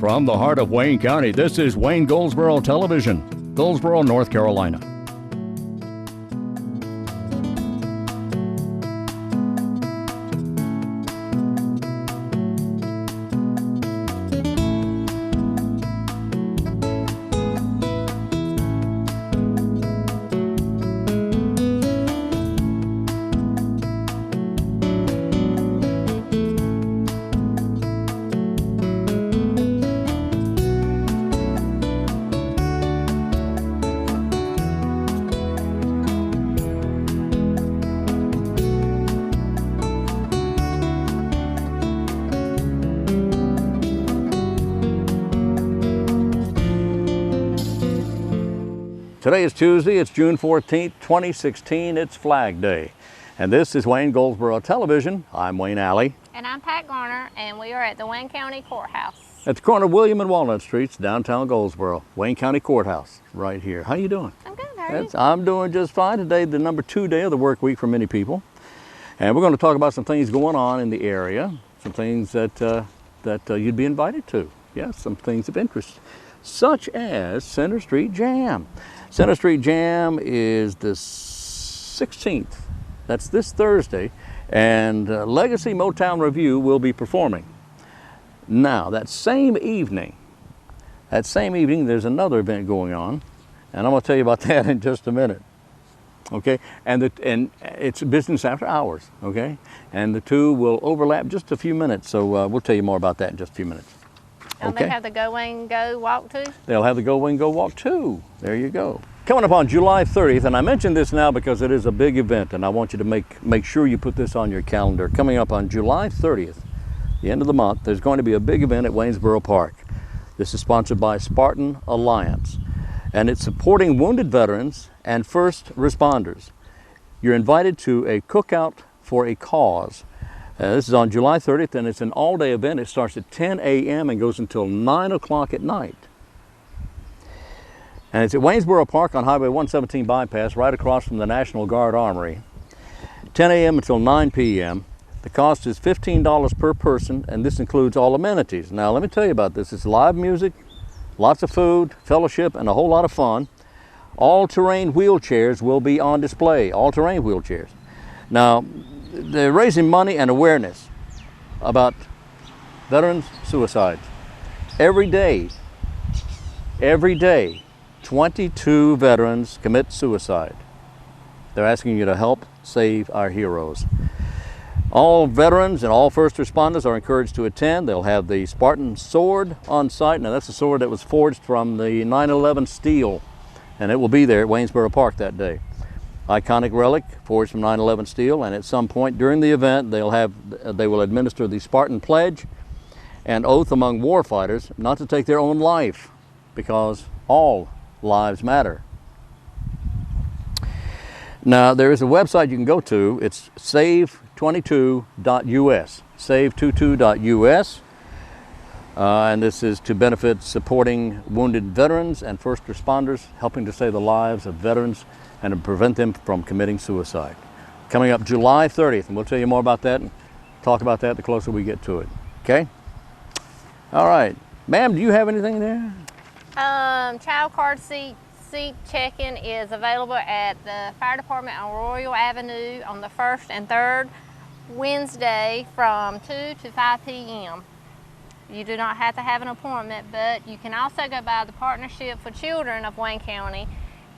From the heart of Wayne County, this is Wayne Goldsboro Television, Goldsboro, North Carolina. Today is Tuesday, it's June 14th, 2016, it's Flag Day. And this is Wayne Goldsboro Television. I'm Wayne Alley. And I'm Pat Garner, and we are at the Wayne County Courthouse. At the corner of William and Walnut Streets, downtown Goldsboro, Wayne County Courthouse, right here. How you doing? I'm good, how are you? I'm doing just fine. Today, the number 2 day of the work week for many people. And we're going to talk about some things going on in the area, some things that you'd be invited to. Yes, some things of interest, such as Center Street Jam. Center Street Jam is the 16th, that's this Thursday, and Legacy Motown Review will be performing. Now, that same evening, there's another event going on, and I'm going to tell you about that in just a minute. Okay, and it's business after hours, okay? And the two will overlap just a few minutes, so we'll tell you more about that in just a few minutes. And they have the Go Wayne Go Walk too? They'll have the Go Wayne Go Walk too. There you go. Coming up on July 30th, and I mention this now because it is a big event, and I want you to make sure you put this on your calendar. Coming up on July 30th, the end of the month, there's going to be a big event at Waynesboro Park. This is sponsored by Spartan Alliance, and it's supporting wounded veterans and first responders. You're invited to a cookout for a cause. This is on July 30th, and it's an all-day event. It starts at 10 a.m. and goes until 9 o'clock at night. And it's at Waynesboro Park on Highway 117 bypass, right across from the National Guard Armory. 10 a.m. until 9 p.m. The cost is $15 per person, and this includes all amenities. Now, let me tell you about this. It's live music, lots of food, fellowship, and a whole lot of fun. All-terrain wheelchairs will be on display, all-terrain wheelchairs. Now, they're raising money and awareness about veterans' suicides. Every day, 22 veterans commit suicide. They're asking you to help save our heroes. All veterans and all first responders are encouraged to attend. They'll have the Spartan sword on site. Now, that's a sword that was forged from the 9/11 steel, and it will be there at Waynesboro Park that day. Iconic relic forged from 9/11 steel, and at some point during the event they will administer the Spartan pledge and oath among warfighters not to take their own life, because all lives matter. Now, there is a website you can go to. It's save22.us, save22.us, and this is to benefit supporting wounded veterans and first responders, helping to save the lives of veterans and to prevent them from committing suicide. Coming up July 30th, and we'll tell you more about that and talk about that the closer we get to it. Okay? All right. Ma'am, do you have anything there? Child car seat check-in is available at the fire department on Royal Avenue on the 1st and 3rd Wednesday from 2 to 5 p.m. You do not have to have an appointment, but you can also go by the Partnership for Children of Wayne County.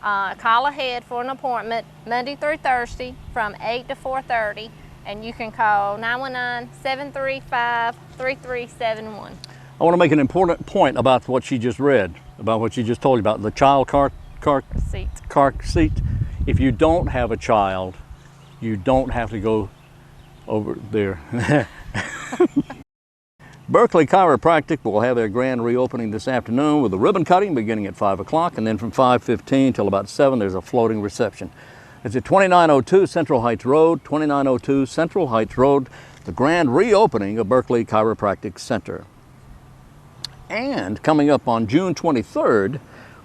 Call ahead for an appointment Monday through Thursday from 8 to 4:30, and you can call 919-735-3371. I want to make an important point about what she just read, about what she just told you about the child car seat. If you don't have a child, you don't have to go over there. Berkeley Chiropractic will have their grand reopening this afternoon with a ribbon cutting beginning at 5 o'clock, and then from 5:15 till about 7 there's a floating reception. It's at 2902 Central Heights Road, 2902 Central Heights Road, the grand reopening of Berkeley Chiropractic Center. And coming up on June 23rd,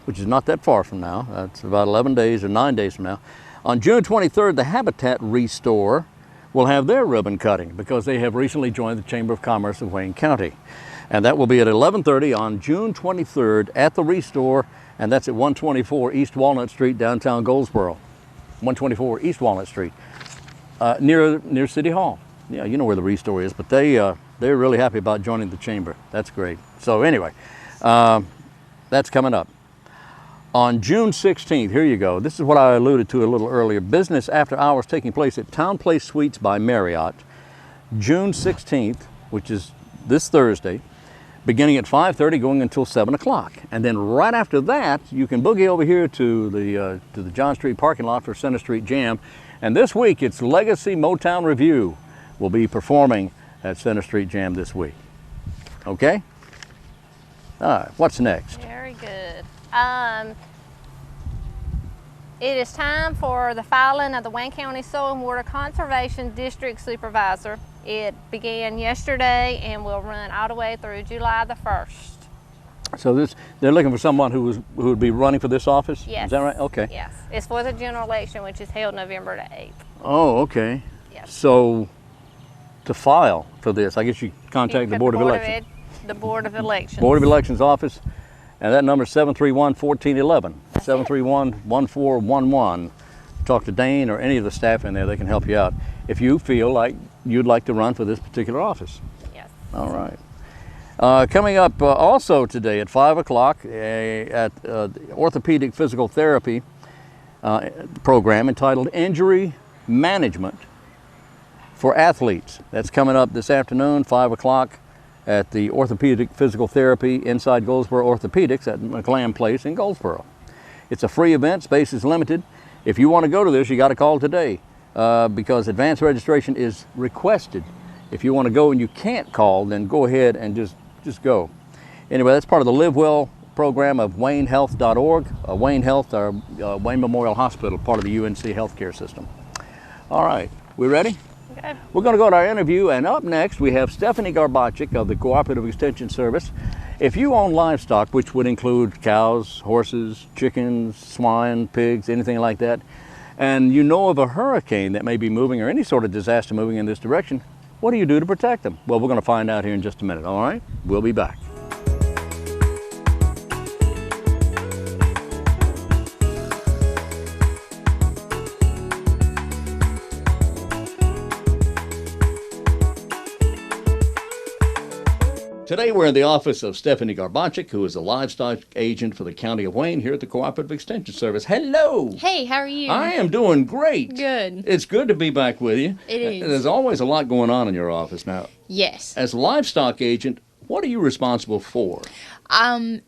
which is not that far from now, that's about 11 days or 9 days from now, on June 23rd, the Habitat Restore will have their ribbon cutting because they have recently joined the Chamber of Commerce of Wayne County. And that will be at 11:30 on June 23rd at the Restore, and that's at 124 East Walnut Street, downtown Goldsboro. 124 East Walnut Street, near City Hall. Yeah, you know where the Restore is, but they're really happy about joining the chamber. That's great. So anyway, that's coming up. On June 16th, here you go. This is what I alluded to a little earlier. Business after hours taking place at Town Place Suites by Marriott. June 16th, which is this Thursday, beginning at 5:30, going until 7 o'clock. And then right after that, you can boogie over here to the John Street parking lot for Center Street Jam. And this week, it's Legacy Motown Review will be performing at Center Street Jam this week. Okay? All right, what's next? Very good. It is time for the filing of the Wayne County Soil and Water Conservation District Supervisor. It began yesterday and will run all the way through July the 1st. So they're looking for someone who would be running for this office? Yes. Is that right? Okay. Yes. It's for the general election, which is held November the 8th. Oh, okay. Yes. So to file for this, I guess you contact the Board of Elections. The Board of Elections. Board of Elections office, and that number is 731-1411, 731-1411. Talk to Dane or any of the staff in there, they can help you out if you feel like you'd like to run for this particular office. Yes. All right. Coming up also today at 5 o'clock at the Orthopedic Physical Therapy program entitled Injury Management for Athletes. That's coming up this afternoon, 5 o'clock at the Orthopedic Physical Therapy inside Goldsboro Orthopedics at McLam Place in Goldsboro. It's a free event, space is limited. If you want to go to this, you got to call today because advance registration is requested. If you want to go and you can't call, then go ahead and just go. Anyway, that's part of the Live Well program of WayneHealth.org. Wayne Health, our Wayne Memorial Hospital, part of the UNC healthcare system. All right, we ready? Okay. We're going to go to our interview, and up next we have Stefanie Garbacik of the Cooperative Extension Service. If you own livestock, which would include cows, horses, chickens, swine, pigs, anything like that, and you know of a hurricane that may be moving or any sort of disaster moving in this direction, what do you do to protect them? Well, we're going to find out here in just a minute, all right? We'll be back. Today we're in the office of Stefanie Garbacik, who is a livestock agent for the County of Wayne here at the Cooperative Extension Service. Hello! Hey, how are you? I am doing great. Good. It's good to be back with you. It is. There's always a lot going on in your office now. Yes. As a livestock agent, what are you responsible for? All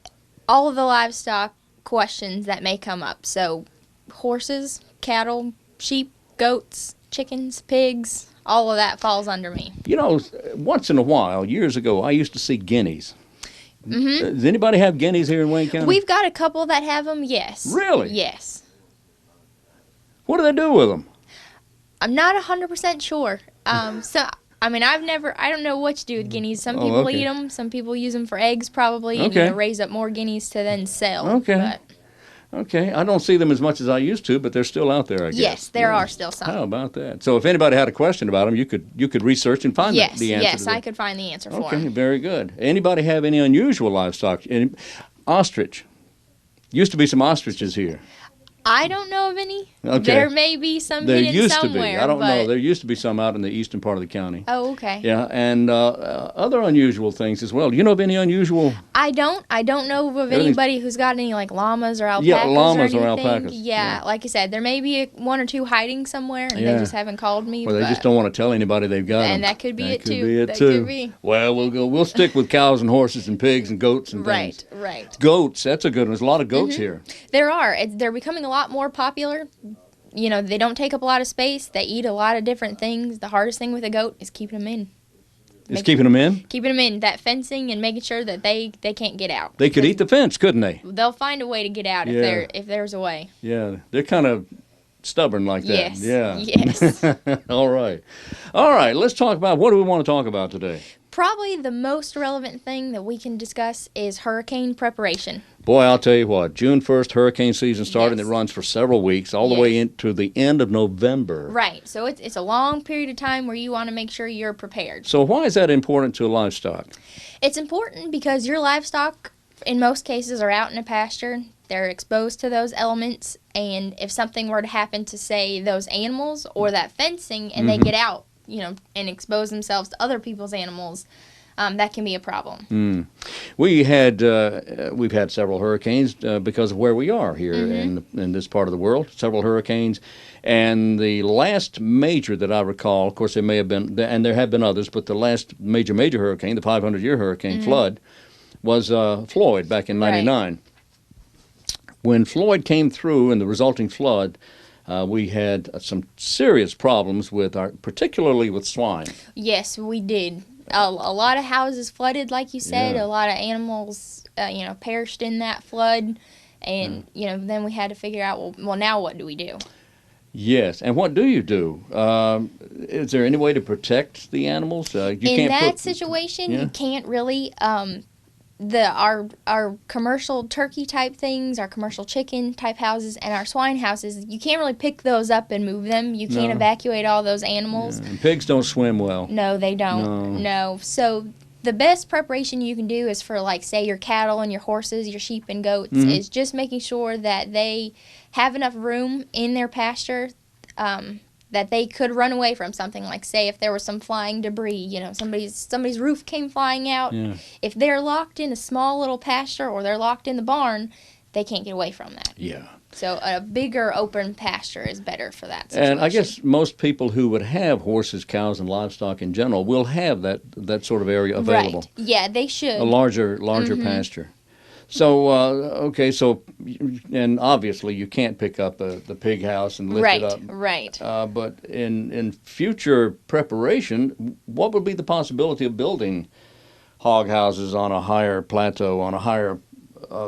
of the livestock questions that may come up. So, horses, cattle, sheep, goats, chickens, pigs, all of that falls under me. You know, once in a while, years ago, I used to see guineas. Mm-hmm. Does anybody have guineas here in Wayne County? We've got a couple that have them, yes. Really? Yes. What do they do with them? I'm not 100% sure. I don't know what to do with guineas. Some people eat them. Some people use them for eggs probably and raise up more guineas to then sell. Okay. Okay, I don't see them as much as I used to, but they're still out there, I guess. Yes, there are still some. How about that? So if anybody had a question about them, you could research and find the answer. Yes, I could find the answer for them. Okay, very good. Anybody have any unusual livestock? Ostrich. Used to be some ostriches here. I don't know of any. Okay. There may be some hidden somewhere. There used to be. I don't know. There used to be some out in the eastern part of the county. Oh, okay. Yeah, and other unusual things as well. Do you know of any unusual? I don't know of anybody who's got any like llamas or alpacas. Yeah, llamas or anything. Alpacas. Yeah, like I said, there may be one or two hiding somewhere, and they just haven't called me. Or they just don't want to tell anybody they've got them. And that could be it too. That could be. Well, we'll stick with cows and horses and pigs and goats and things. Right. Goats, that's a good one. There's a lot of goats here. There are. They're becoming a lot more popular. You know, they don't take up a lot of space. They eat a lot of different things. The hardest thing with a goat is keeping them in. Keeping them in? Keeping them in. That fencing and making sure that they can't get out. They could eat the fence, couldn't they? They'll find a way to get out if there's a way. Yeah, they're kind of stubborn like that. Yes. Yeah. Yes. All right. Let's talk about, what do we want to talk about today? Probably the most relevant thing that we can discuss is hurricane preparation. Boy, I'll tell you what, June 1st, hurricane season started, and Yes. it runs for several weeks, all the way into the end of November. Right, so it's a long period of time where you want to make sure you're prepared. So why is that important to livestock? It's important because your livestock, in most cases, are out in a pasture. They're exposed to those elements, and if something were to happen to, say, those animals or that fencing, and they get out, and expose themselves to other people's animals, that can be a problem. We've had several hurricanes because of where we are here in this part of the world. Several hurricanes, and the last major that I recall, of course, there may have been, and there have been others, but the last major hurricane, the 500-year hurricane flood, was Floyd back in '99. When Floyd came through and the resulting flood, we had some serious problems with particularly with swine. Yes, we did. A lot of houses flooded, like you said. Yeah. A lot of animals, perished in that flood. And, then we had to figure out, well, now what do we do? Yes, and what do you do? Is there any way to protect the animals? In that situation, you can't really. Our commercial turkey type things, our commercial chicken type houses, and our swine houses, you can't really pick those up and move them. You can't evacuate all those animals. And pigs don't swim well. No, they don't. No. So the best preparation you can do is for, like, say, your cattle and your horses, your sheep and goats, is just making sure that they have enough room in their pasture that they could run away from something. Like, say, if there was some flying debris, somebody's roof came flying out. Yeah. If they're locked in a small little pasture or they're locked in the barn, they can't get away from that. Yeah. So a bigger open pasture is better for that situation. And I guess most people who would have horses, cows, and livestock in general will have that sort of area available. Right. Yeah, they should. A larger pasture. So, and obviously you can't pick up the pig house and lift it up. Right. But in future preparation, what would be the possibility of building hog houses on a higher plateau, on a higher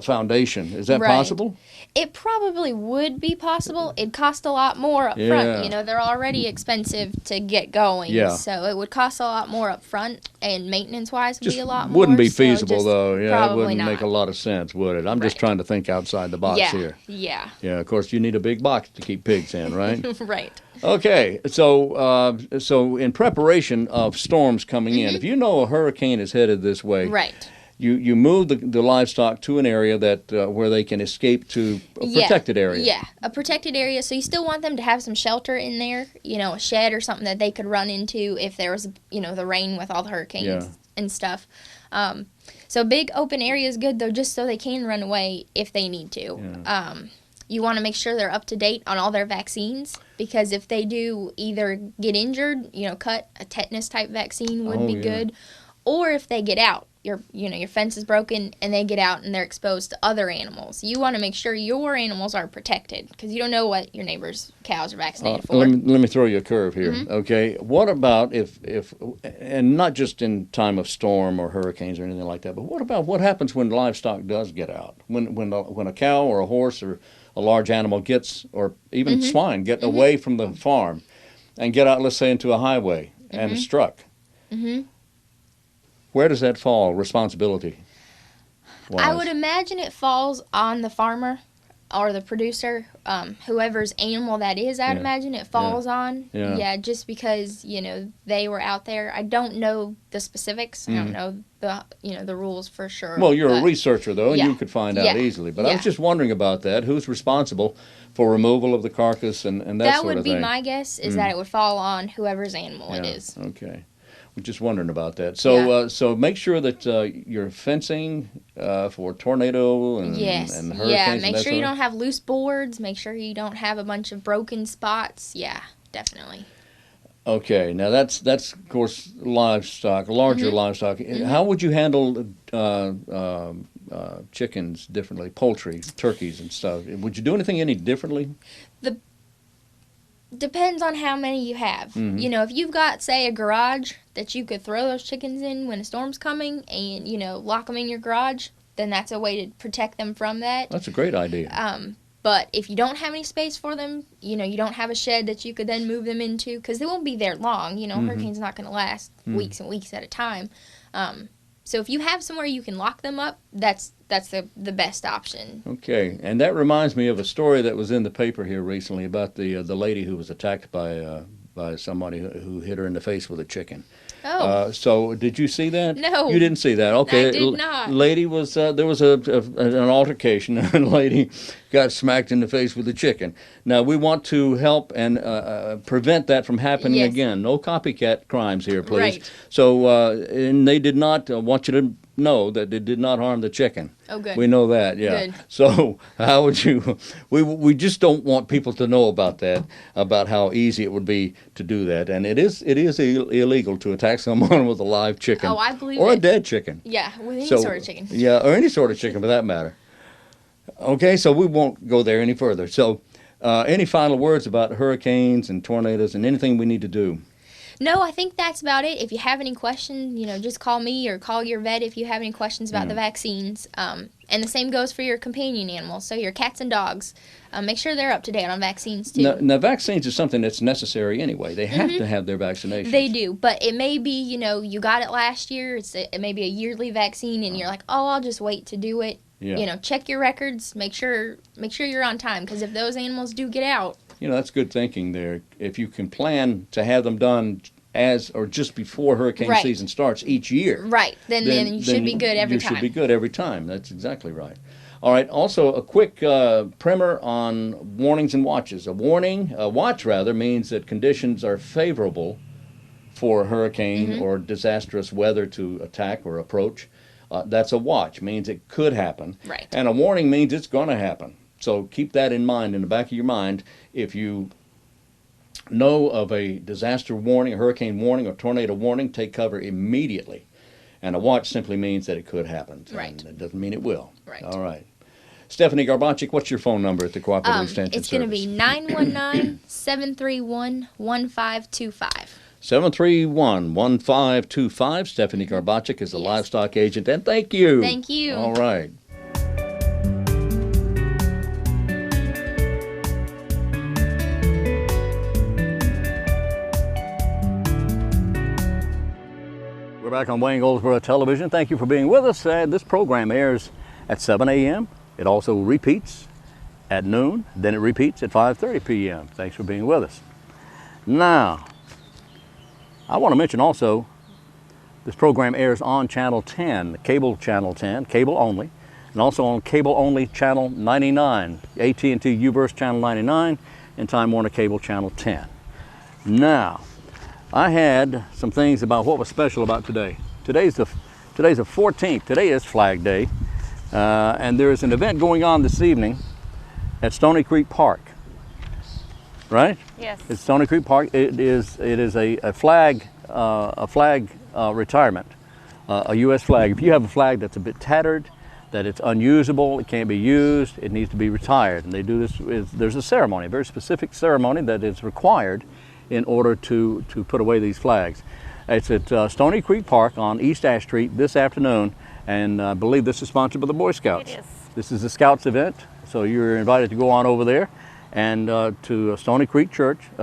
foundation? Is that possible? It probably would be possible. It'd cost a lot more up front. They're already expensive to get going. Yeah. So it would cost a lot more up front, and maintenance-wise would be a lot more. Wouldn't be so feasible, though. Yeah, it wouldn't not. make a lot of sense, would it? I'm just trying to think outside the box here. Yeah. Yeah, of course, you need a big box to keep pigs in, right? Right. Okay, so in preparation of storms coming in, if you know a hurricane is headed this way, Right. You move the livestock to an area that where they can escape to a protected area. Yeah, a protected area. So you still want them to have some shelter in there, a shed or something that they could run into if there was, the rain with all the hurricanes and stuff. So big open area is good, though, just so they can run away if they need to. Yeah. You want to make sure they're up to date on all their vaccines, because if they do either get injured, cut, a tetanus type vaccine would be good, or if they get out. Your fence is broken and they get out and they're exposed to other animals. You want to make sure your animals are protected, because you don't know what your neighbor's cows are vaccinated for. Let me throw you a curve here. Okay, what about if and not just in time of storm or hurricanes or anything like that, but what happens when livestock does get out? When a cow or a horse or a large animal gets, or even swine get away from the farm and get out, let's say, into a highway and is struck. Where does that fall, responsibility? I would imagine it falls on the farmer or the producer, whoever's animal that is. I'd imagine it falls on. Yeah, just because they were out there. I don't know the specifics. I don't know the rules for sure. Well, you're a researcher though, and you could find out easily. But I was just wondering about that. Who's responsible for removal of the carcass and that sort of thing? That would be my guess. Is that it would fall on whoever's animal it is. Okay. We're just wondering about that. So, so make sure that you're fencing for tornado and hurricanes. Yeah, make sure you don't have loose boards. Make sure you don't have a bunch of broken spots. Yeah, definitely. Okay, now that's of course livestock, larger livestock. How would you handle chickens differently, poultry, turkeys, and stuff? Would you do anything any differently? Depends on how many you have. If you've got, say, a garage that you could throw those chickens in when a storm's coming and, lock them in your garage, then that's a way to protect them from that. That's a great idea. But if you don't have any space for them, you don't have a shed that you could then move them into, because they won't be there long. Hurricane's not going to last weeks and weeks at a time. So if you have somewhere you can lock them up, that's the best option. Okay, and that reminds me of a story that was in the paper here recently about the lady who was attacked by somebody who hit her in the face with a chicken. Oh. So did you see that? No. You didn't see that. Okay. I did not. Lady was there was an altercation and a lady got smacked in the face with a chicken. Now we want to help and prevent that from happening Yes. again. No copycat crimes here, please. Right. So and they did not want you to know that it did not harm the chicken. Oh, good. We know that, yeah. Good. So how would you? We just don't want people to know about that, about how easy it would be to do that, and it is illegal to attack someone with a live chicken. Oh, I believe or it. a dead chicken. Yeah, with any sort of chicken. Yeah, or any sort of chicken for that matter. Okay, so we won't go there any further. So, any final words about hurricanes and tornadoes and anything we need to do? No, I think that's about it. If you have any questions, just call me or call your vet if you have any questions about the vaccines. And the same goes for your companion animals, so your cats and dogs. Make sure they're up to date on vaccines, too. Now, vaccines is something that's necessary anyway. They have to have their vaccinations. They do, but it may be, you got it last year. It may be a yearly vaccine, and you're like, oh, I'll just wait to do it. Yeah. Check your records. Make sure you're on time, because if those animals do get out. That's good thinking there. If you can plan to have them done as or just before hurricane season starts each year. Right. Then you should be good every time. You should be good every time. That's exactly right. All right. Also, a quick primer on warnings and watches. A watch means that conditions are favorable for hurricane or disastrous weather to attack or approach. That's a watch. Means it could happen. Right. And a warning means it's going to happen. So keep that in mind, in the back of your mind. If you know of a disaster warning, a hurricane warning, or tornado warning, take cover immediately. And a watch simply means that it could happen. Right. And it doesn't mean it will. Right. All right. Stefanie Garbacik, what's your phone number at the Cooperative Extension It's going to Service? be 919-731-1525. 731-1525. Stefanie Garbacik is a livestock agent. And thank you. Thank you. All right. We're back on Wayne Goldsboro Television. Thank you for being with us. This program airs at 7 a.m. It also repeats at noon. Then it repeats at 5:30 p.m. Thanks for being with us. Now, I want to mention also, this program airs on Channel 10, cable Channel 10, cable only, and also on cable only Channel 99, AT&T UVerse Channel 99, and Time Warner Cable Channel 10. Now, I had some things about what was special about today. Today's the 14th. Today is Flag Day, and there is an event going on this evening at Stony Creek Park. Right? Yes. It's Stony Creek Park. It is a flag retirement, a U.S. flag. If you have a flag that's a bit tattered, that it's unusable, it can't be used, it needs to be retired. And they do this. There's a ceremony, a very specific ceremony that is required in order to put away these flags. It's at Stony Creek Park on East Ash Street this afternoon, and I believe this is sponsored by the Boy Scouts. It is. This is a Scouts event, so you're invited to go on over there and to Stony Creek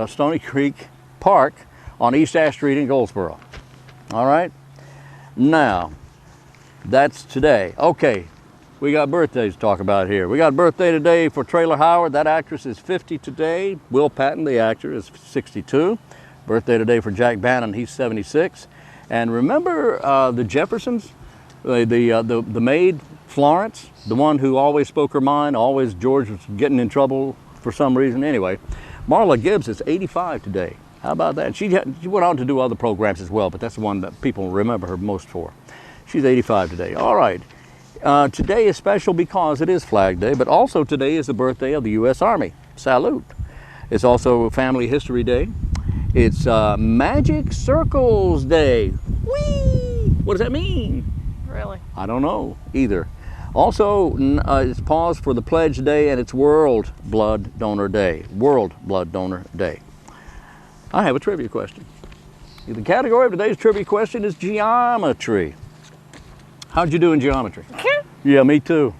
Stony Creek Park on East Ash Street in Goldsboro. All right? Now, that's today. Okay, we got birthdays to talk about here. We got a birthday today for Traylor Howard. That actress is 50 today. Will Patton, the actor, is 62. Birthday today for Jack Bannon. He's 76. And remember the Jeffersons? The maid, Florence, the one who always spoke her mind, always George was getting in trouble for some reason. Anyway, Marla Gibbs is 85 today. How about that? She went on to do other programs as well, but that's the one that people remember her most for. She's 85 today. All right. Today is special because it is Flag Day, but also today is the birthday of the U.S. Army. Salute. It's also Family History Day. It's Magic Circles Day. Whee! What does that mean? Really? I don't know either. Also, it's pause for the Pledge Day, and it's World Blood Donor Day. World Blood Donor Day. I have a trivia question. The category of today's trivia question is geometry. How'd you do in geometry? Yeah, me too.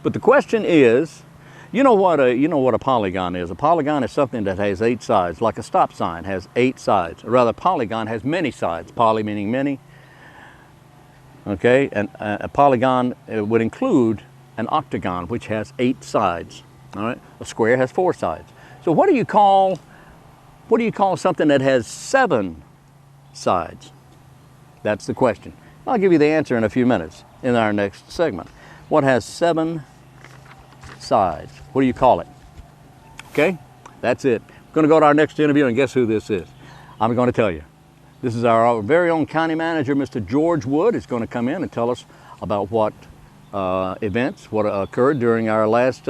But the question is, you know what a polygon is? A polygon is something that has 8 sides, like a stop sign has 8 sides. Or rather, a polygon has many sides. Poly meaning many. Okay, and a polygon would include an octagon, which has 8 sides. All right, a square has 4 sides. So what do you call something that has 7 sides? That's the question. I'll give you the answer in a few minutes in our next segment. What has 7 sides? What do you call it? Okay, that's it. We're going to go to our next interview, and guess who this is? I'm going to tell you. This is our very own county manager, Mr. George Wood, is going to come in and tell us about what events, what occurred during our last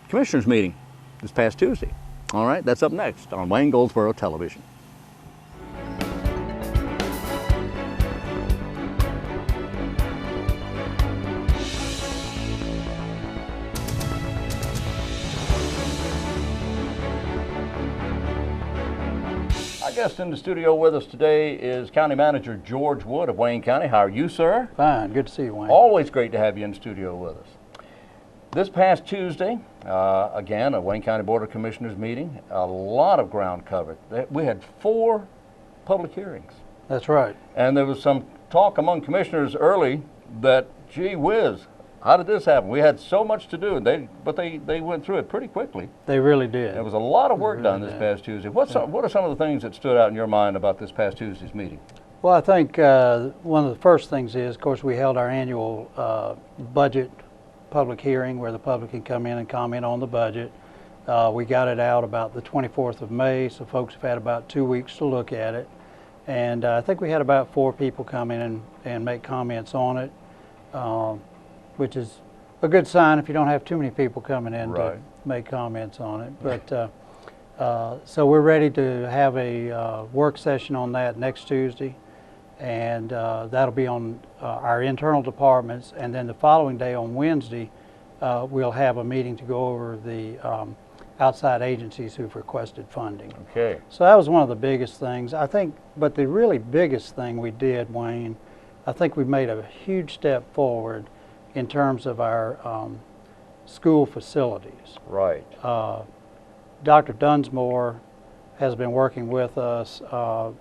commissioners meeting this past Tuesday. All right, that's up next on Wayne Goldsboro Television. Our guest in the studio with us today is County Manager George Wood of Wayne County. How are you, sir? Fine. Good to see you, Wayne. Always great to have you in the studio with us. This past Tuesday, again, a Wayne County Board of Commissioners meeting, a lot of ground covered. We had 4 public hearings. That's right. And there was some talk among commissioners early that, gee whiz, how did this happen? We had so much to do, but they went through it pretty quickly. They really did. There was a lot of work done this past Tuesday. What are some of the things that stood out in your mind about this past Tuesday's meeting? Well, I think one of the first things is, of course, we held our annual budget public hearing where the public can come in and comment on the budget. We got it out about the 24th of May, so folks have had about 2 weeks to look at it. And I think we had about 4 people come in and make comments on it, which is a good sign if you don't have too many people coming in to make comments on it. But so we're ready to have a work session on that next Tuesday, and that'll be on our internal departments. And then the following day on Wednesday, we'll have a meeting to go over the outside agencies who've requested funding. Okay. So that was one of the biggest things, I think. But the really biggest thing we did, Wayne, I think we made a huge step forward in terms of our school facilities. Right. Dr. Dunsmore has been working with us.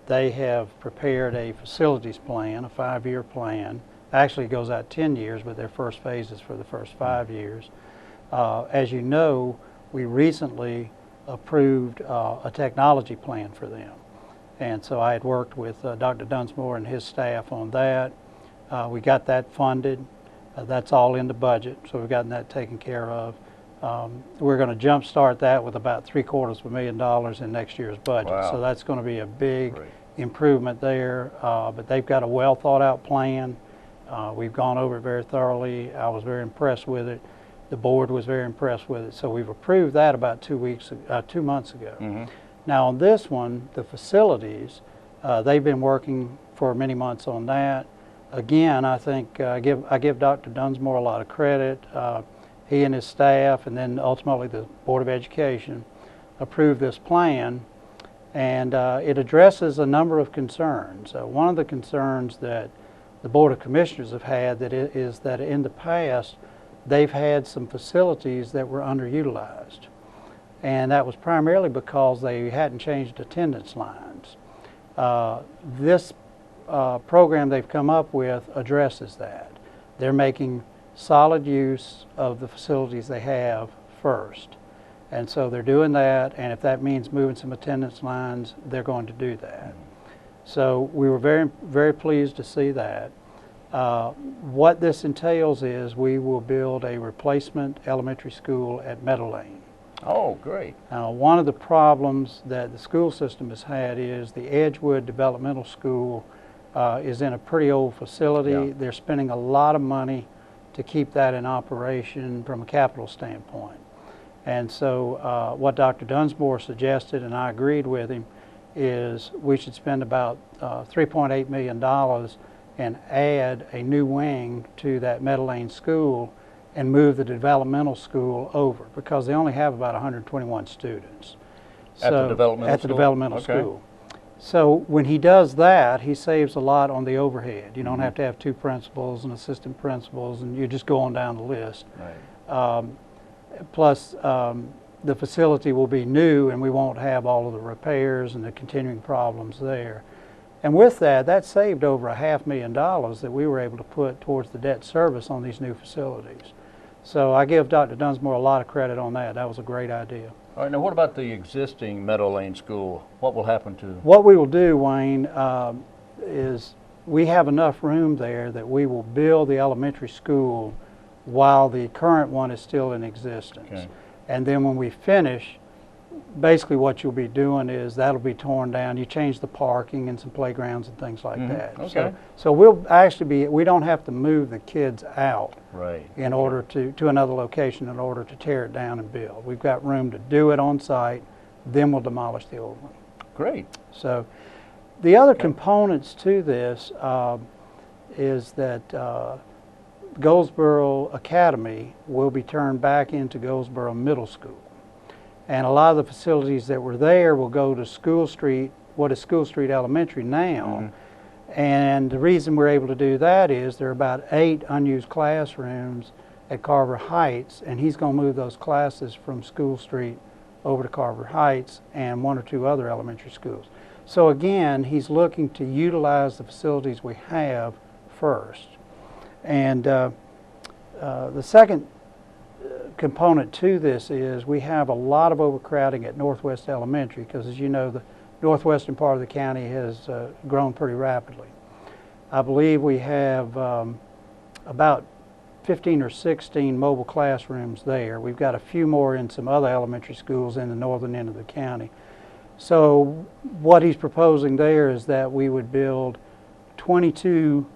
They have prepared a facilities plan, a 5-year plan. Actually, it goes out 10 years, but their first phase is for the first 5 years. As you know, we recently approved a technology plan for them. And so I had worked with Dr. Dunsmore and his staff on that. We got that funded. That's all in the budget, so we've gotten that taken care of. We're going to jumpstart that with about $750,000 in next year's budget. Wow. So that's going to be a big improvement there. But they've got a well thought out plan. We've gone over it very thoroughly. I was very impressed with it. The board was very impressed with it. So we've approved that about 2 months ago. Mm-hmm. Now on this one, the facilities, they've been working for many months on that. Again, I think I give Dr. Dunsmore a lot of credit. He and his staff, and then ultimately the Board of Education, approved this plan, and it addresses a number of concerns. One of the concerns that the Board of Commissioners have had is that in the past they've had some facilities that were underutilized, and that was primarily because they hadn't changed attendance lines. This program they've come up with addresses that. They're making solid use of the facilities they have first. And so they're doing that, and if that means moving some attendance lines, they're going to do that. So we were very, very pleased to see that. What this entails is we will build a replacement elementary school at Meadow Lane. Oh, great. Now, one of the problems that the school system has had is the Edgewood Developmental School is in a pretty old facility. Yeah. They're spending a lot of money to keep that in operation from a capital standpoint. And so what Dr. Dunsmore suggested, and I agreed with him, is we should spend about $3.8 million and add a new wing to that Meadow Lane school and move the developmental school over, because they only have about 121 students. At the developmental school? Developmental school. So when he does that, he saves a lot on the overhead. You don't have to have 2 principals and assistant principals, and you just go on down the list. Right. Plus, the facility will be new, and we won't have all of the repairs and the continuing problems there. And with that, that saved over $500,000 that we were able to put towards the debt service on these new facilities. So I give Dr. Dunsmore a lot of credit on that. That was a great idea. All right, now what about the existing Meadow Lane School? What will happen to? What we will do, Wayne, is we have enough room there that we will build the elementary school while the current one is still in existence. Okay. And then when we finish, basically what you'll be doing is that'll be torn down. You change the parking and some playgrounds and things like that. Okay. So we'll actually we don't have to move the kids out Right. in order to another location in order to tear it down and build. We've got room to do it on site, then we'll demolish the old one. Great. So the other components to this is that Goldsboro Academy will be turned back into Goldsboro Middle School. And a lot of the facilities that were there will go to School Street, what is School Street Elementary now. And the reason we're able to do that is there are about 8 unused classrooms at Carver Heights, and he's going to move those classes from School Street over to Carver Heights and 1 or 2 other elementary schools. So again, he's looking to utilize the facilities we have first. And the second component to this is we have a lot of overcrowding at Northwest Elementary because, as you know, the northwestern part of the county has grown pretty rapidly. I believe we have about 15 or 16 mobile classrooms there. We've got a few more in some other elementary schools in the northern end of the county. So what he's proposing there is that we would build 22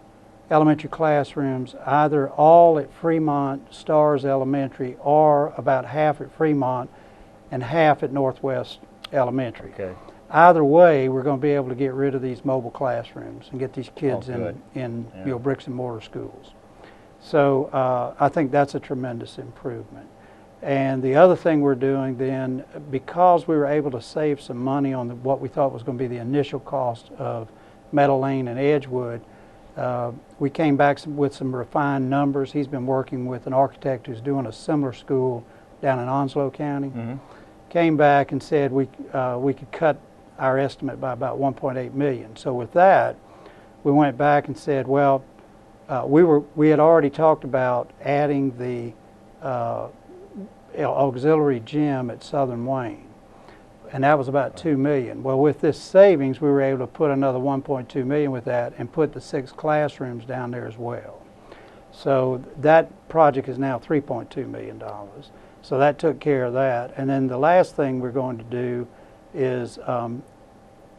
elementary classrooms, either all at Fremont Stars Elementary or about half at Fremont and half at Northwest Elementary. Okay. Either way, we're going to be able to get rid of these mobile classrooms and get these kids in Yeah. you know, bricks and mortar schools. So I think that's a tremendous improvement. And the other thing we're doing then, because we were able to save some money on what we thought was going to be the initial cost of Meadow Lane and Edgewood, we came back with some refined numbers. He's been working with an architect who's doing a similar school down in Onslow County. Came back and said we could cut our estimate by about $1.8 million. So with that, we went back and said, well, we had already talked about adding the auxiliary gym at Southern Wayne, and that was about $2 million. Well, with this savings, we were able to put another $1.2 million with that and put the 6 classrooms down there as well. So that project is now $3.2 million. So that took care of that. And then the last thing we're going to do is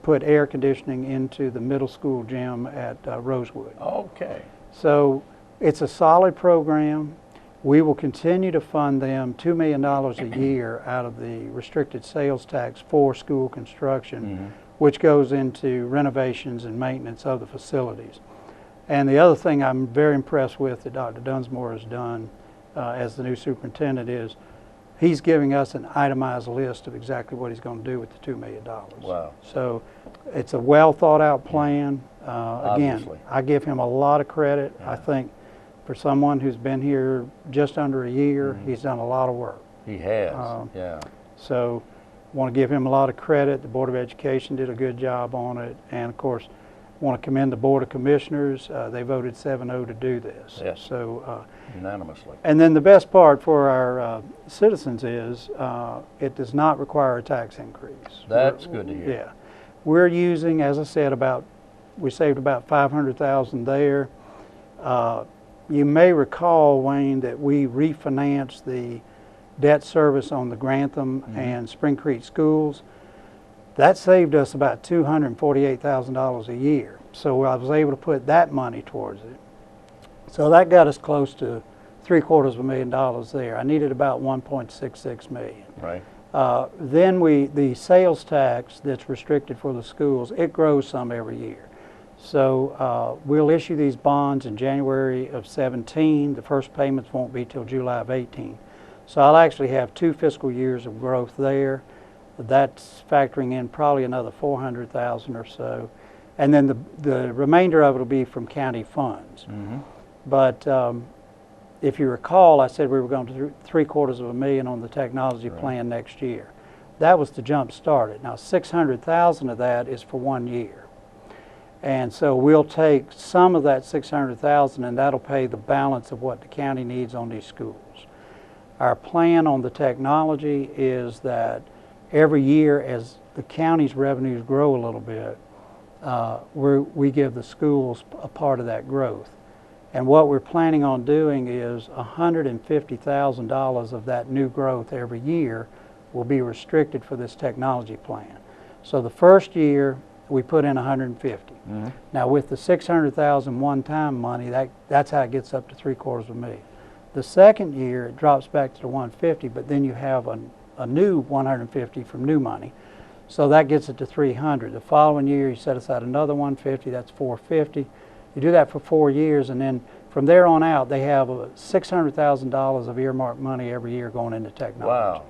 put air conditioning into the middle school gym at Rosewood. Okay. So it's a solid program. We will continue to fund them $2 million a year out of the restricted sales tax for school construction, which goes into renovations and maintenance of the facilities. And the other thing I'm very impressed with that Dr. Dunsmore has done as the new superintendent is he's giving us an itemized list of exactly what he's going to do with the $2 million. Wow. So it's a well thought out plan. Again, Obviously. I give him a lot of credit. Yeah. I think for someone who's been here just under a year, he's done a lot of work. He has. Yeah. So want to give him a lot of credit. The Board of Education did a good job on it. And of course, want to commend the Board of Commissioners. They voted 7-0 to do this. Yes. So, Unanimously. and then the best part for our citizens is it does not require a tax increase. That's good to hear. Yeah. We're using, as I said, we saved about $500,000 there. You may recall, Wayne, that we refinanced the debt service on the Grantham and Spring Creek schools. That saved us about $248,000 a year. So I was able to put that money towards it. So that got us close to $750,000 there. I needed about $1.66 million. Right. Then the sales tax that's restricted for the schools, it grows some every year. So we'll issue these bonds in January of 17. The first payments won't be till July of 18. So I'll actually have 2 fiscal years of growth there. That's factoring in probably another $400,000 or so. And then the remainder of it will be from county funds. But if you recall, I said we were going to do $750,000 on the technology plan next year. That was to jump start it. Now $600,000 of that is for 1 year. And so we'll take some of that $600,000 and that'll pay the balance of what the county needs on these schools. Our plan on the technology is that every year as the county's revenues grow a little bit, we give the schools a part of that growth. And what we're planning on doing is $150,000 of that new growth every year will be restricted for this technology plan. So the first year we put in 150. Mm-hmm. Now with the 600,000 one-time money, that's how it gets up to $750,000. The second year it drops back to the 150, but then you have a new 150 from new money. So that gets it to 300. The following year you set aside another 150, that's 450. You do that for 4 years, and then from there on out they have $600,000 of earmarked money every year going into technology. Wow.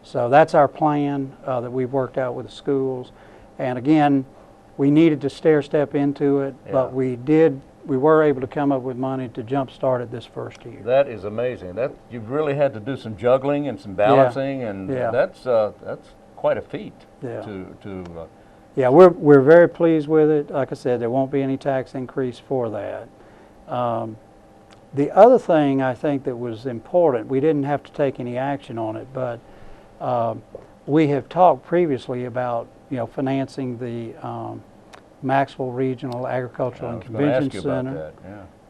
So that's our plan that we've worked out with the schools. And again, we needed to stair-step into it, but we were able to come up with money to jump-start it this first year. That is amazing. You've really had to do some juggling and some balancing, and that's quite a feat. Yeah, we're very pleased with it. Like I said, there won't be any tax increase for that. The other thing I think that was important, we didn't have to take any action on it, but we have talked previously about financing the Maxwell Regional Agricultural and Convention Center.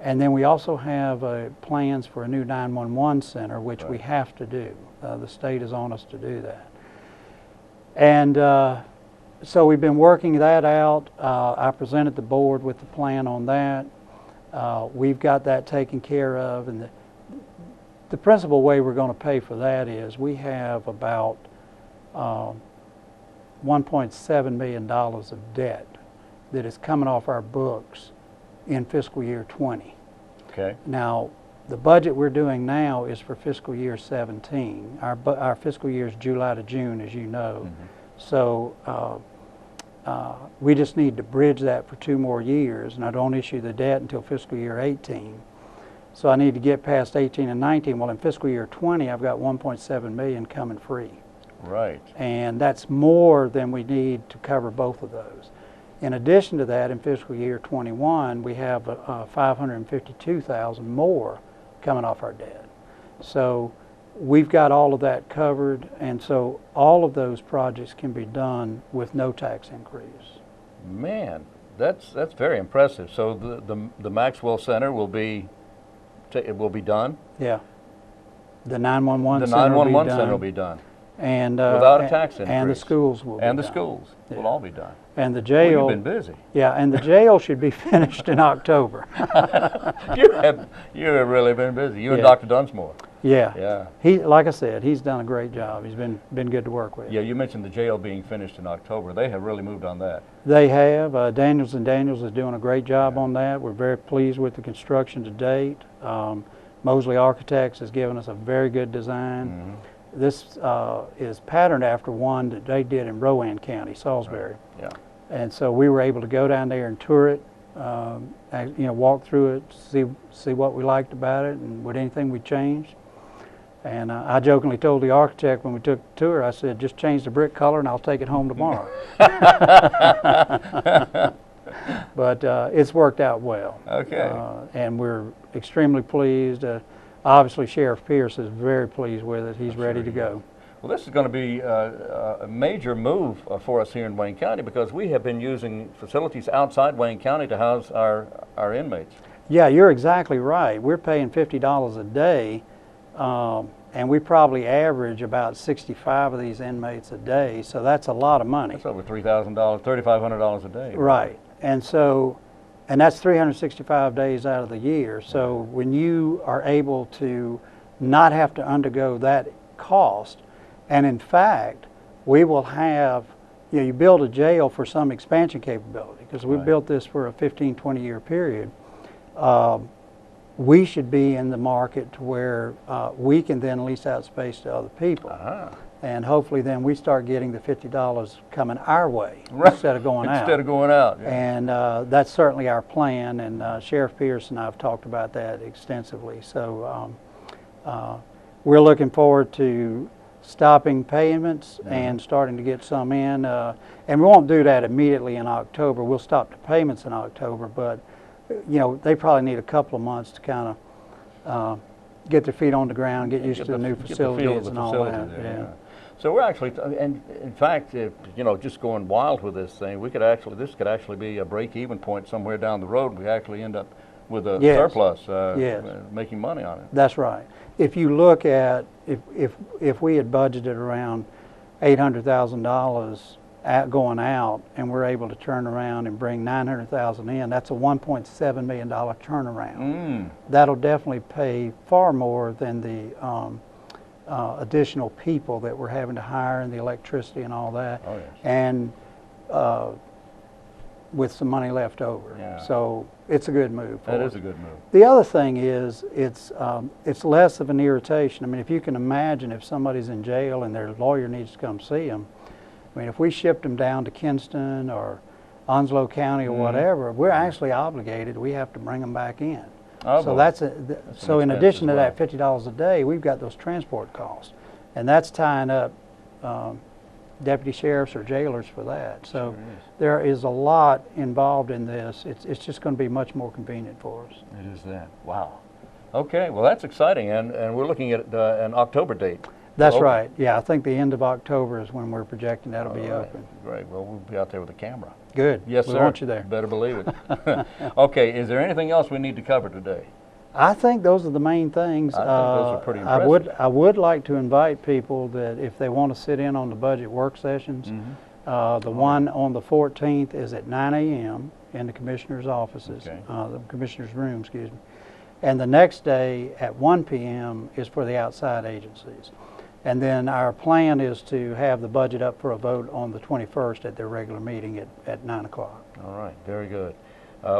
And then we also have plans for a new 911 center, which we have to do. The state is on us to do that. And so we've been working that out. I presented the board with the plan on that. We've got that taken care of, and the principal way we're going to pay for that is we have about $1.7 million of debt that is coming off our books in fiscal year 20. Okay. Now, the budget we're doing now is for fiscal year 17. Our fiscal year is July to June, as you know. Mm-hmm. So we just need to bridge that for 2 more years, and I don't issue the debt until fiscal year 18. So I need to get past 18 and 19. Well, in fiscal year 20, I've got $1.7 million coming free. Right. And that's more than we need to cover both of those. In addition to that, in fiscal year 21, we have $552,000 more coming off our debt. So we've got all of that covered, and so all of those projects can be done with no tax increase. Man, that's very impressive. So the Maxwell Center will be done? Yeah. The 911 center will be done. And without a tax increase. And the schools will be done. And the schools will all be done. And the jail. Well, you've been busy. Yeah, and the jail should be finished in October. You have really been busy. You and Dr. Dunsmore. Yeah. Yeah. Like I said, he's done a great job. He's been good to work with. Yeah, you mentioned the jail being finished in October. They have really moved on that. They have. Daniels & Daniels is doing a great job on that. We're very pleased with the construction to date. Mosley Architects has given us a very good design. Mm-hmm. This is patterned after one that they did in Rowan County, Salisbury. Right. Yeah. And so we were able to go down there and tour it, walk through it, see what we liked about it, and would anything we changed. And I jokingly told the architect when we took the tour, I said, just change the brick color and I'll take it home tomorrow. But it's worked out well. Okay. And we're extremely pleased. Obviously, Sheriff Pierce is very pleased with it. He's ready to go. Well, this is going to be a major move for us here in Wayne County, because we have been using facilities outside Wayne County to house our inmates. Yeah, you're exactly right. We're paying $50 a day, and we probably average about 65 of these inmates a day, so that's a lot of money. That's over $3,000, $3,500 a day. Right. And so, and that's 365 days out of the year. So when you are able to not have to undergo that cost, and in fact, we will have, you build a jail for some expansion capability, because we built this for a 15, 20-year period. We should be in the market to where we can then lease out space to other people. Uh-huh. And hopefully then we start getting the $50 coming our way instead of going out. Instead of going out. Yeah. And that's certainly our plan, and Sheriff Pierce and I have talked about that extensively. So we're looking forward to stopping payments and starting to get some in. And we won't do that immediately in October. We'll stop the payments in October, but you know, they probably need a couple of months to kind of get their feet on the ground, get used to the new facilities and all that. Yeah. So we're actually, and in fact, if, you know, just going wild with this thing, this could actually be a break-even point somewhere down the road. We actually end up with a surplus, making money on it. That's right. If you look at, if we had budgeted around $800,000 going out, and we're able to turn around and bring $900,000 in, that's a $1.7 million turnaround. That'll definitely pay far more than the additional people that we're having to hire and the electricity and all that. Oh, yes. And with some money left over. Yeah. So it's a good move. That is a good move. The other thing is it's less of an irritation. I mean, if you can imagine if somebody's in jail and their lawyer needs to come see them, I mean, if we shipped them down to Kinston or Onslow County or whatever, we're actually obligated. We have to bring them back in. Oh, so that's so in addition to that $50 a day, we've got those transport costs, and that's tying up deputy sheriffs or jailers for that. So there is a lot involved in this. It's just going to be much more convenient for us. It is that. Wow. Okay. Well, that's exciting, and we're looking at an October date. That's right. Yeah, I think the end of October is when we're projecting that'll be open. Great. Well, we'll be out there with a camera. Good. Yes, sir. We want you there. Better believe it. Okay. Is there anything else we need to cover today? I think those are the main things. I think those are pretty impressive. I would like to invite people that if they want to sit in on the budget work sessions, the one on the 14th is at 9 a.m. in the commissioner's offices, the commissioner's room, excuse me. And the next day at 1 p.m. is for the outside agencies. And then our plan is to have the budget up for a vote on the 21st at their regular meeting at 9 o'clock. All right, very good.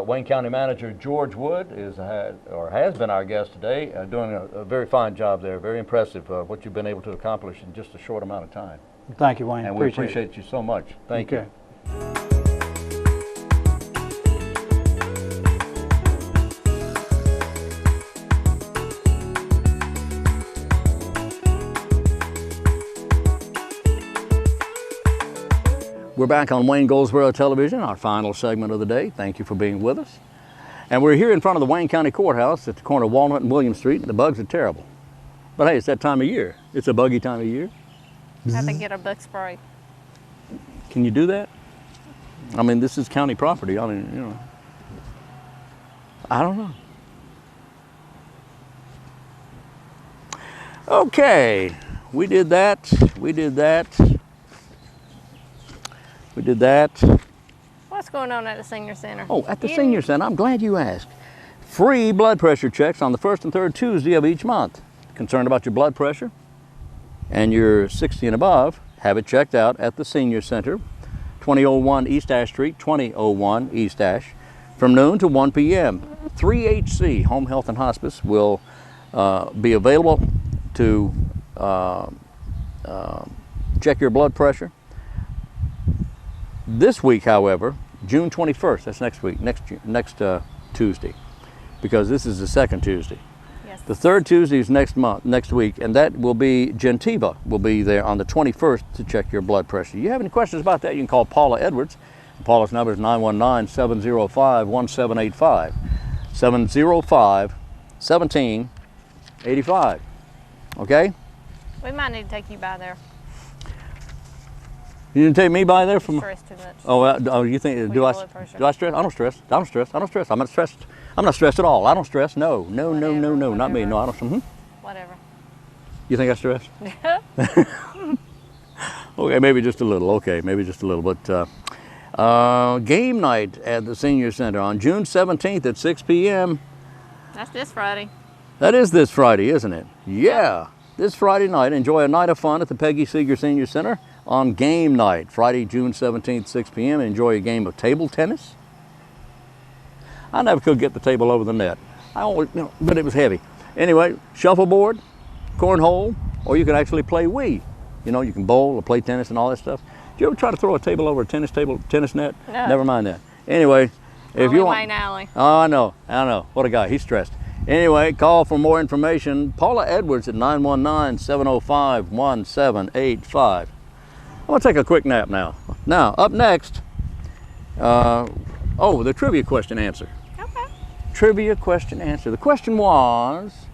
Wayne County Manager George Wood has been our guest today, doing a very fine job there. Very impressive what you've been able to accomplish in just a short amount of time. Thank you, Wayne. And we appreciate you so much. Thank you. We're back on Wayne Goldsboro Television, our final segment of the day. Thank you for being with us. And we're here in front of the Wayne County Courthouse at the corner of Walnut and William Street. The bugs are terrible. But hey, it's that time of year. It's a buggy time of year. Have to get a bug spray. Can you do that? I mean, this is county property. I mean, you know. I don't know. Okay, we did that. We did that. We did that. What's going on at the senior center? Oh, at the senior center, I'm glad you asked. Free blood pressure checks on the first and third Tuesday of each month. Concerned about your blood pressure and you're 60 and above, have it checked out at the senior center, 2001 East Ash Street, 2001 East Ash, from noon to 1 p.m. 3HC, Home Health and Hospice, will be available to check your blood pressure. This week, however, June 21st, that's next week, next Tuesday, because this is the second Tuesday. Yes. The third Tuesday is next week, and that will be Gentiva will be there on the 21st to check your blood pressure. You have any questions about that, you can call Paula Edwards. Paula's number is 919-705-1785, 705-1785, okay? We might need to take you by there. You didn't take me by there from? Stress too much. Oh, you think? Do I stress? I don't stress. I don't stress. I don't stress. I'm not stressed. I'm not stressed at all. I don't stress. No, not me. No, I don't. Whatever. You think I stress? Okay, maybe just a little. Okay, maybe just a little. But game night at the senior center on June 17th at 6 p.m. That's this Friday. That is this Friday, isn't it? Yeah. This Friday night, enjoy a night of fun at the Peggy Seeger Senior Center on game night, Friday, June 17th, 6 p.m. Enjoy a game of table tennis. I never could get the table over the net. I always, but it was heavy. Anyway, shuffleboard, cornhole, or you can actually play Wii. You know, you can bowl or play tennis and all that stuff. Did you ever try to throw a table over a tennis net? No. Never mind that. Anyway, if you want, Wayne Alley. Oh, I know. What a guy. He's stressed. Anyway, call for more information. Paula Edwards at 919-705-1785. I'm gonna take a quick nap now. Now, up next, the trivia question answer. Okay. Trivia question answer. The question was,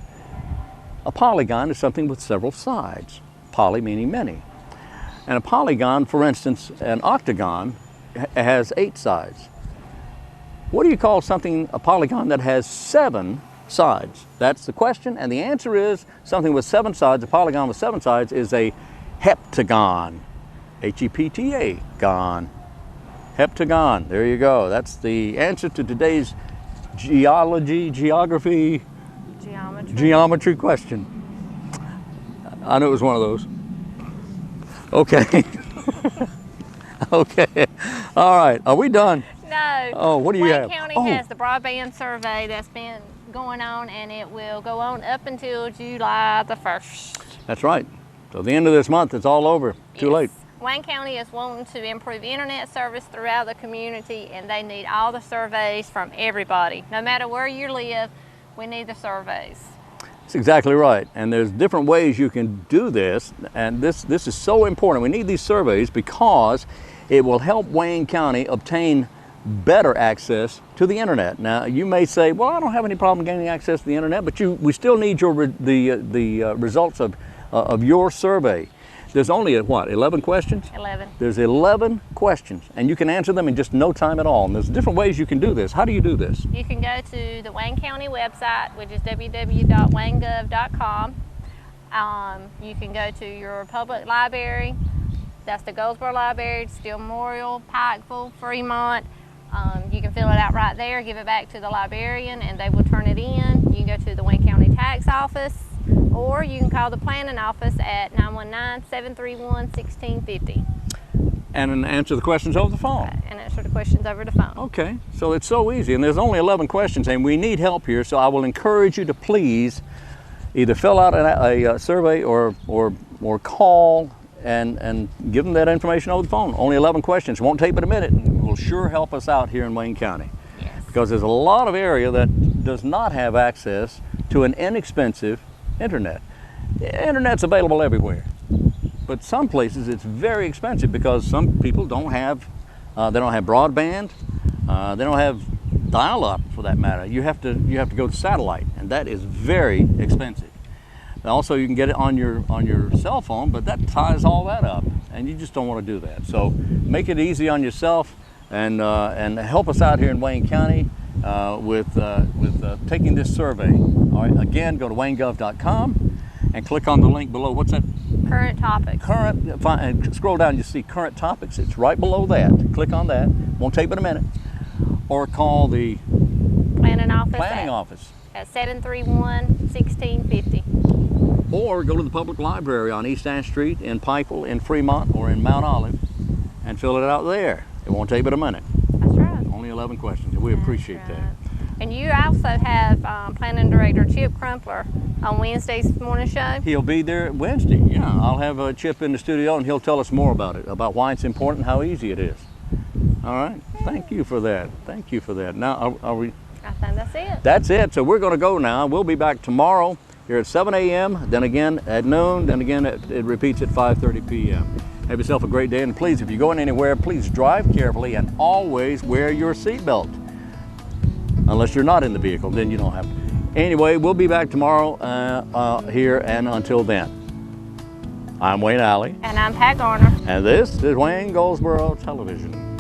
a polygon is something with several sides. Poly meaning many. And a polygon, for instance, an octagon has 8 sides. What do you call something, a polygon that has 7 sides? That's the question, and the answer is something with 7 sides, a polygon with 7 sides is a heptagon. H-E-P-T-A-gon. Heptagon, there you go. That's the answer to today's geography, geometry question. I knew it was one of those. Okay. Okay. All right. Are we done? No. Oh, what do you have? Wayne County Oh. has the broadband survey that's been going on, and it will go on up until July the 1st. That's right. So the end of this month, it's all over. Too Yes. late. Wayne County is wanting to improve internet service throughout the community, and they need all the surveys from everybody. No matter where you live, we need the surveys. That's exactly right. And there's different ways you can do this. And this is so important. We need these surveys because it will help Wayne County obtain better access to the internet. Now, you may say, well, I don't have any problem gaining access to the internet, but we still need the results of your survey. There's only, 11 questions? 11. There's 11 questions, and you can answer them in just no time at all. And there's different ways you can do this. How do you do this? You can go to the Wayne County website, which is www.waynegov.com. You can go to your public library. That's the Goldsboro Library, Steel Memorial, Pikeville, Fremont. You can fill it out right there, give it back to the librarian, and they will turn it in. You can go to the Wayne County Tax Office, or you can call the planning office at 919-731-1650. And answer the questions over the phone. And answer the questions over the phone. Okay, so it's so easy, and there's only 11 questions, and we need help here, so I will encourage you to please either fill out a survey or call and give them that information over the phone. Only 11 questions, won't take but a minute, and will sure help us out here in Wayne County. Yes. Because there's a lot of area that does not have access to an inexpensive internet. The internet's available everywhere, but some places it's very expensive because some people don't have broadband, they don't have dial-up for that matter. You have to go to satellite, and that is very expensive. Also, you can get it on your cell phone, but that ties all that up, and you just don't want to do that. So make it easy on yourself, and help us out here in Wayne County with taking this survey. All right, again, go to waynegov.com and click on the link below. What's that? Current topics. And scroll down, you see current topics. It's right below that. Click on that. Won't take but a minute. Or call the Planning office at 731-1650. or go to the public library on East Ash Street in Pikeville, in Fremont, or in Mount Olive, and fill it out there. It won't take but a minute. That's right. Only 11 questions, and we appreciate That's that. right. And you also have Planning Director Chip Crumpler on Wednesday's morning show. He'll be there Wednesday. Yeah, I'll have Chip in the studio, and he'll tell us more about it, about why it's important, how easy it is. All right. Thank you for that. Thank you for that. Now, are we? I think that's it. That's it. So we're going to go now. We'll be back tomorrow here at 7 a.m., then again at noon, then again it repeats at 5:30 p.m. Have yourself a great day, and please, if you're going anywhere, please drive carefully and always wear your seatbelt. Unless you're not in the vehicle, then you don't have to. Anyway, we'll be back tomorrow here, and until then, I'm Wayne Alley. And I'm Pat Garner. And this is Wayne Goldsboro Television.